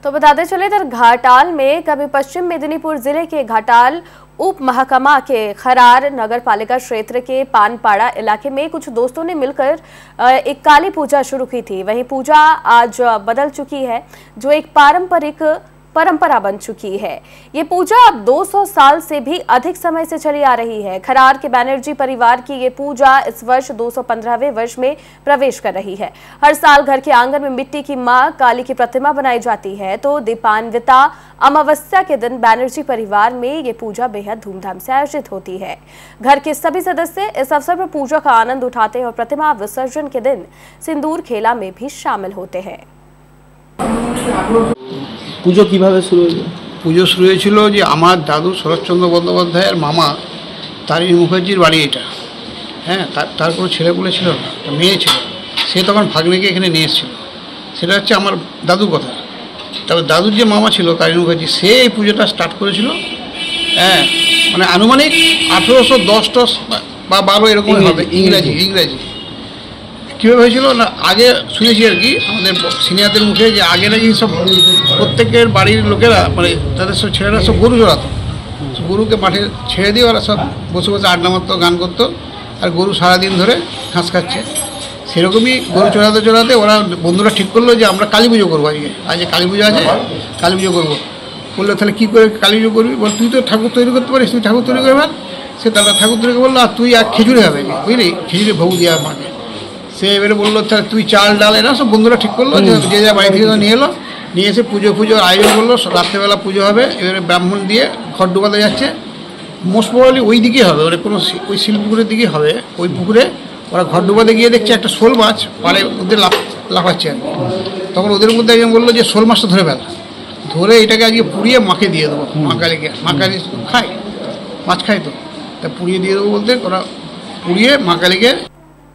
तो बताते चले इधर घाटाल में कभी पश्चिम मेदिनीपुर जिले के घाटाल उप महकमा के खरार नगर पालिका क्षेत्र के पानपाड़ा इलाके में कुछ दोस्तों ने मिलकर एक काली पूजा शुरू की थी। वहीं पूजा आज बदल चुकी है, जो एक पारंपरिक परंपरा बन चुकी है। ये पूजा अब 200 साल से भी अधिक समय से चली आ रही है। खरार के बैनर्जी परिवार की ये पूजा इस वर्ष 215वें वर्ष में प्रवेश कर रही है। हर साल घर के आंगन में मिट्टी की मां काली की प्रतिमा बनाई जाती है, तो दीपान्विता अमावस्या के दिन बैनर्जी परिवार में ये पूजा बेहद धूमधाम से आयोजित होती है। घर के सभी सदस्य इस अवसर पर पूजा का आनंद उठाते हैं और प्रतिमा विसर्जन के दिन सिंदूर खेला में भी शामिल होते हैं। পুজো কিভাবে শুরু হয়েছিল? পুজো শুরু হয়েছিল যে আমার দাদু শরৎচন্দ্র বন্দ্যোপাধ্যায়ের মামা তারিণী মুখার্জির বাড়ি এটা। হ্যাঁ, তার কোনো ছেলেপুলে ছিল না, মেয়ে ছিল। সে তখন ভাগ্নেকে এখানে নিয়ে এসেছিল। সেটা হচ্ছে আমার দাদুর কথা। তবে দাদুর যে মামা ছিল তারিণী মুখার্জি, সে এই পুজোটা স্টার্ট করেছিল। হ্যাঁ, মানে আনুমানিক 1810 বা 12 এরকম হবে, ইংরাজি। কীভাবে হয়েছিল না, আগে শুনেছি আর কি আমাদের সিনিয়রদের মুখে যে আগে নাকি সব প্রত্যেকের বাড়ির লোকেরা মানে তাদের সব ছেলেরা সব গরু চড়াতো। গরুকে মাঠে ছেড়ে দিয়ে ওরা সব বসে বসে আড্ডা মারতো, গান করতো, আর গরু সারাদিন ধরে ঘাস খাচ্ছে। সেরকমই গরু চড়াতে ওরা বন্ধুরা ঠিক করলো যে আমরা কালী পুজো করবো। আজকে কালী পুজো আছে, কালী পুজো করবো। বললো তাহলে কী করে কালী পুজো করবি? বল তুই তো ঠাকুর তৈরি করতে পারিস, তুই ঠাকুর তৈরি করবে। সে তারা ঠাকুর তৈরি বললো আর তুই আর খিচুড়ি হবে, বুঝলি, খিচুড়ি ভোগ দেওয়ার মাকে। সে এবারে বললো তাহলে তুই চাল ডাল এরা সব বন্ধুরা ঠিক করলো, যে যা বাড়ি থেকে নিয়ে এলো, নিয়ে এসে পুজোর আয়োজন করলো। রাত্রেবেলা পুজো হবে, এবারে ব্রাহ্মণ দিয়ে ঘর ডুবাতে যাচ্ছে। মোস্ট প্রবাবলি ওই দিকেই হবে, ওরা কোনো ওই শিলপুকুরের দিকেই হবে। ওই পুকুরে ওরা ঘর ডুবাতে গিয়ে দেখছে একটা শোল মাছ পাড়ে ওদের লাফাচ্ছে আর কি। তখন ওদের মধ্যে একজন বললো যে শোল মাছটা ধরে ফেলা, ধরে এটাকে আজকে পুড়িয়ে মাকে দিয়ে দেবো, মা কালীকে। মা কালী খায়, মাছ খায়, তো তা পুড়িয়ে দিয়ে দেবো বলতে ওরা পুড়িয়ে মা কালীকে